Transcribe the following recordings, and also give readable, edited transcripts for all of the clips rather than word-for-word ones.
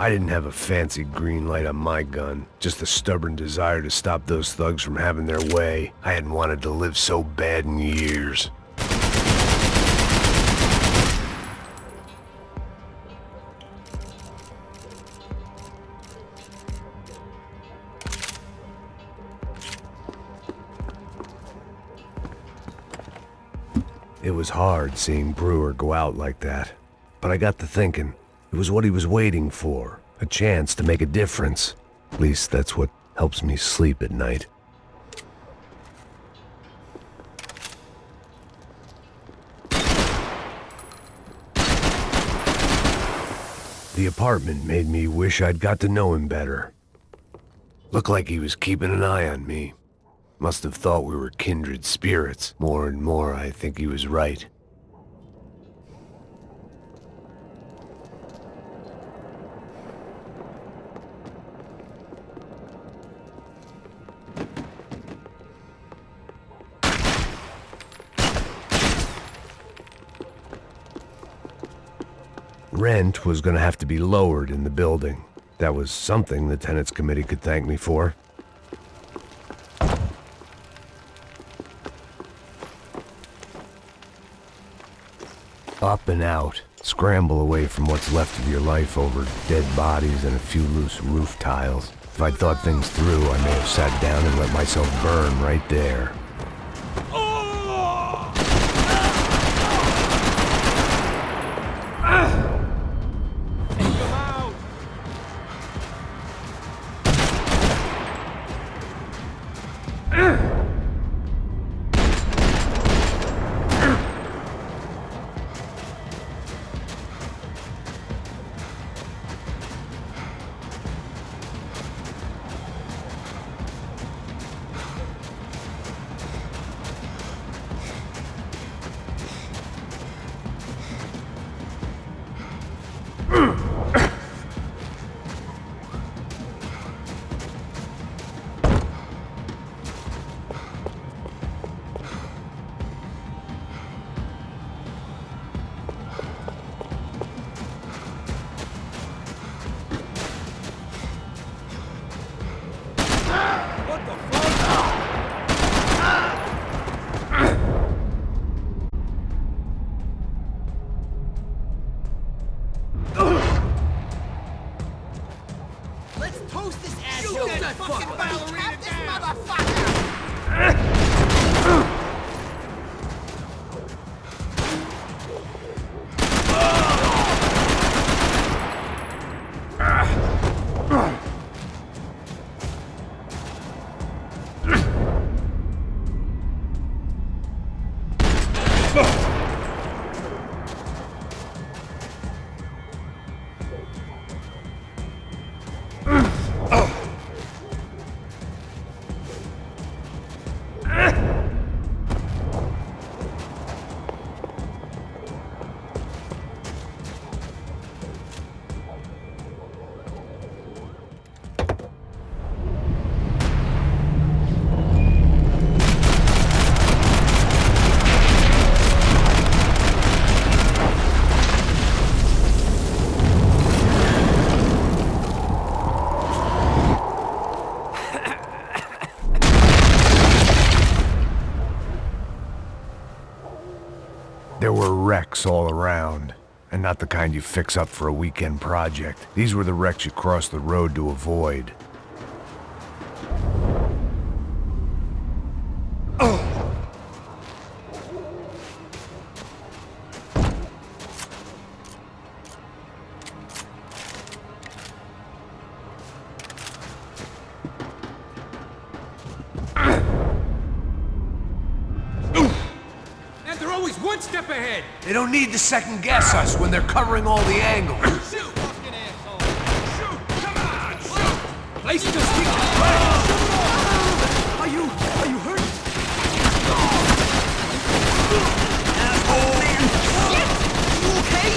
I didn't have a fancy green light on my gun, just a stubborn desire to stop those thugs from having their way. I hadn't wanted to live so bad in years. It was hard seeing Brewer go out like that, but I got to thinking, it was what he was waiting for, a chance to make a difference. At least that's what helps me sleep at night. The apartment made me wish I'd got to know him better. Looked like he was keeping an eye on me. Must have thought we were kindred spirits. More and more, I think he was right. Rent was gonna have to be lowered in the building. That was something the tenants committee could thank me for. Up and out. Scramble away from what's left of your life over dead bodies and a few loose roof tiles. If I'd thought things through, I may have sat down and let myself burn right there. There were wrecks all around, and not the kind you fix up for a weekend project. These were the wrecks you cross the road to avoid. One step ahead! They don't need to second guess us when they're covering all the angles. Shoot, fucking asshole! Shoot! Come on! Shoot! Place to speak! Are you hurt? Asshole! Shit! You okay?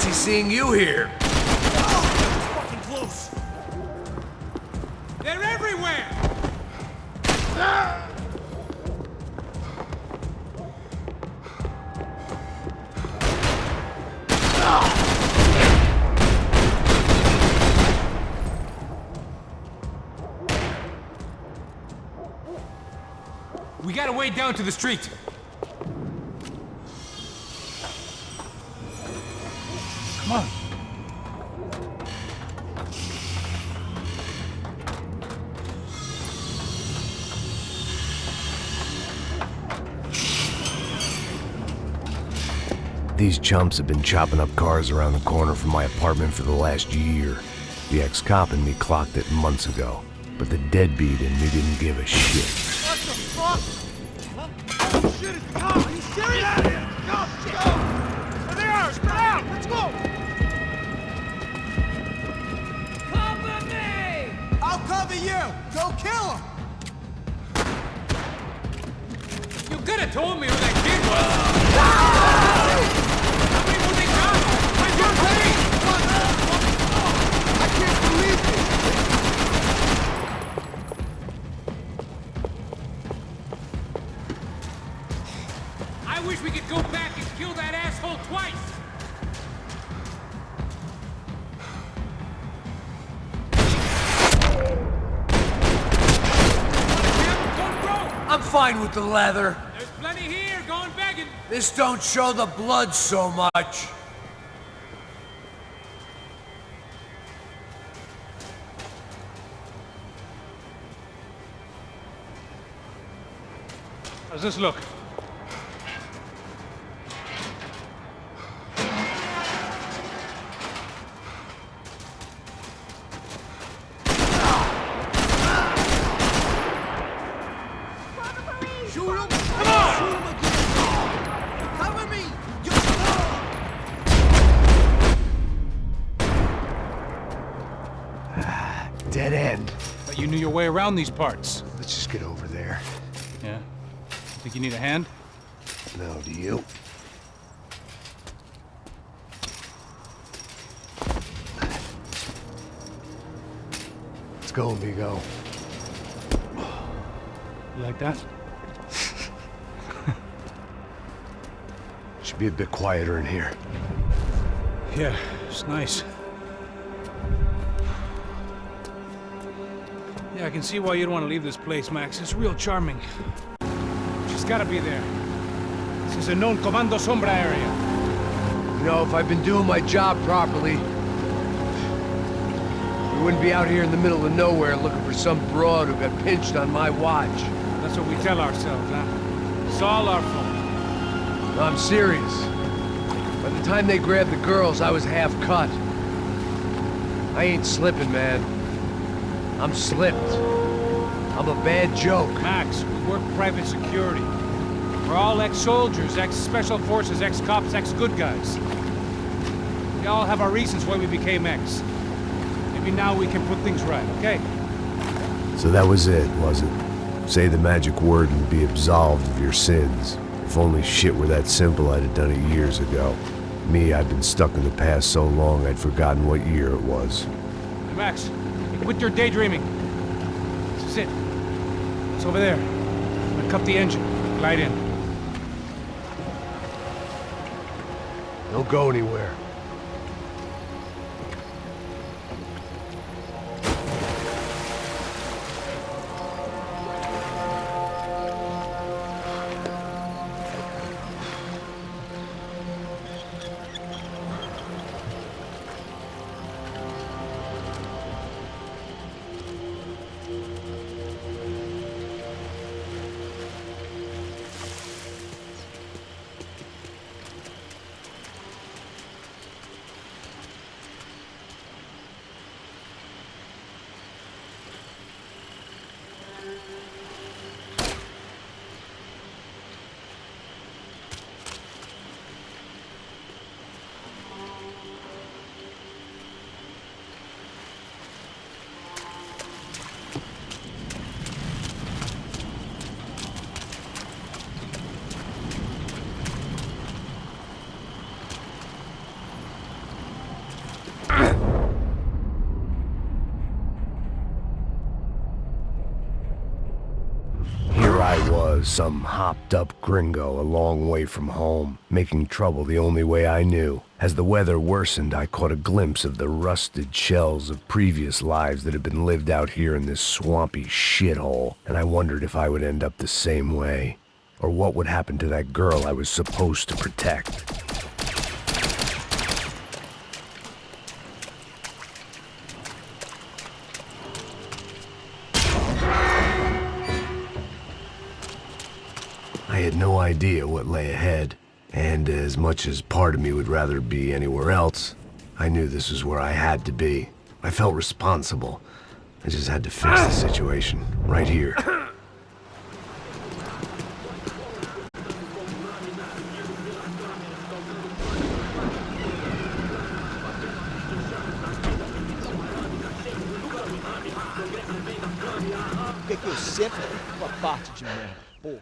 Fancy seeing you here. Fucking close. They're everywhere! We got a way down to the street. Come on. These chumps have been chopping up cars around the corner from my apartment for the last year. The ex-cop in me clocked it months ago, but the deadbeat in me didn't give a shit. What the fuck? Huh? Oh shit, it's the car! Are you serious? Get out of here! Go! Go! There they are! Spread out! Let's go! Cover me! I'll cover you! Go kill him! You could have told me who that kid was. How many more they got? Where's your plane? I can't believe it! I wish we could go back and kill that asshole twice. Don't throw! I'm fine with the leather. There's plenty here, going begging. This don't show the blood so much. How's this look? Shoot him! Come on! Shoot him again! Cover me! Dead end. But you knew your way around these parts. Let's just get over there. Yeah? Think you need a hand? No, do you? Let's go, amigo. You like that? Should be a bit quieter in here. Yeah, it's nice. Yeah, I can see why you'd want to leave this place, Max. It's real charming. She's gotta be there. This is a known Comando Sombra area. You know, if I'd been doing my job properly, we wouldn't be out here in the middle of nowhere looking for some broad who got pinched on my watch. That's what we tell ourselves, huh? It's all our fault. No, I'm serious. By the time they grabbed the girls, I was half cut. I ain't slipping, man. I'm slipped. I'm a bad joke. Max, we work private security. We're all ex-soldiers, ex-special forces, ex-cops, ex-good guys. We all have our reasons why we became ex. Maybe now we can put things right, okay? So that was it, was it? Say the magic word and be absolved of your sins. If only shit were that simple, I'd have done it years ago. Me, I've been stuck in the past so long I'd forgotten what year it was. Hey, Max, quit your daydreaming. This is it. It's over there. I'm gonna cut the engine. Glide in. Don't go anywhere. was some hopped-up gringo a long way from home, making trouble the only way I knew. As the weather worsened, I caught a glimpse of the rusted shells of previous lives that had been lived out here in this swampy shithole, and I wondered if I would end up the same way, or what would happen to that girl I was supposed to protect. I had no idea what lay ahead, and as much as part of me would rather be anywhere else, I knew this was where I had to be. I felt responsible. I just had to fix the situation, right here. O que eu sempre uma parte de merda, porra.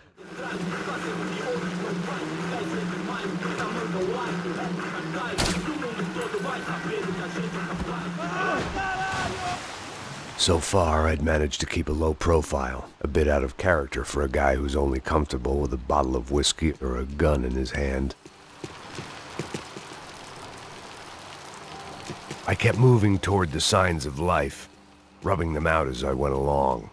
So far, I'd managed to keep a low profile, a bit out of character for a guy who's only comfortable with a bottle of whiskey or a gun in his hand. I kept moving toward the signs of life, rubbing them out as I went along.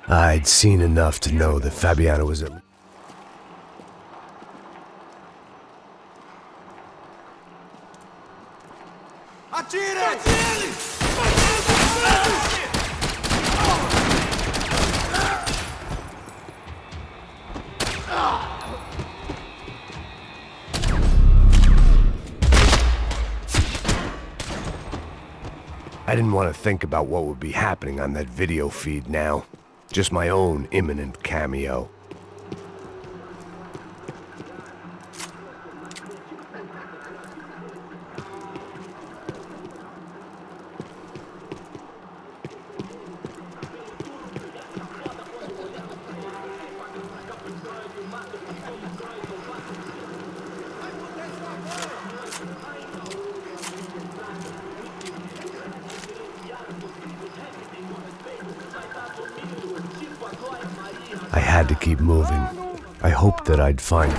I'd seen enough to know that Fabiana was at... Atire! Atire! I didn't want to think about what would be happening on that video feed now. Just my own imminent cameo. I had to keep moving. I hoped that I'd find it.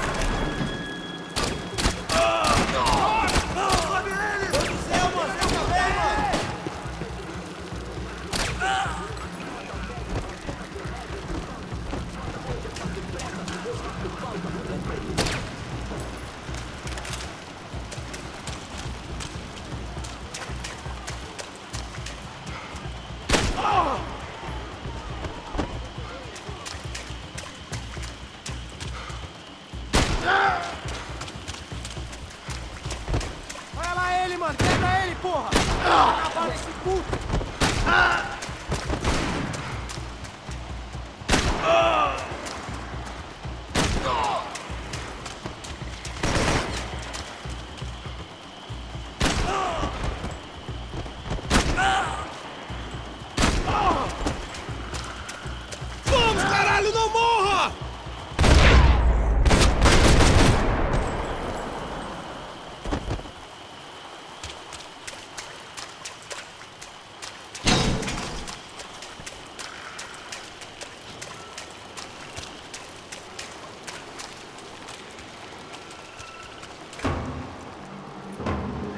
Olha lá ele, mano! Pega ele, porra! Acabar esse puto! Vamos, caralho! Não morra!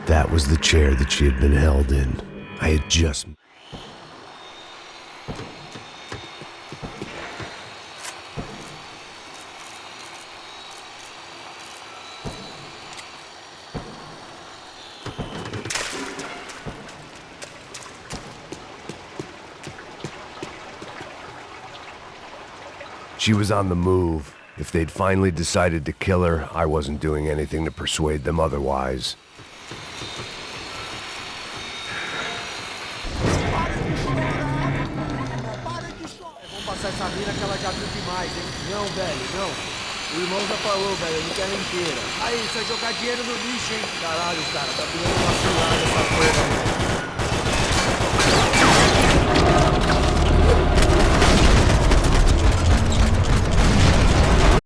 That was the chair that she had been held in. I had just... She was on the move. If they'd finally decided to kill her, I wasn't doing anything to persuade them otherwise. Vamos passar essa mina que ela já viu demais, hein? Não, velho, não. O irmão já falou, velho, eu não quero ela inteira. Aí, isso é jogar dinheiro no lixo, hein? Caralho, cara, tá virando uma cilada essa porra, mano.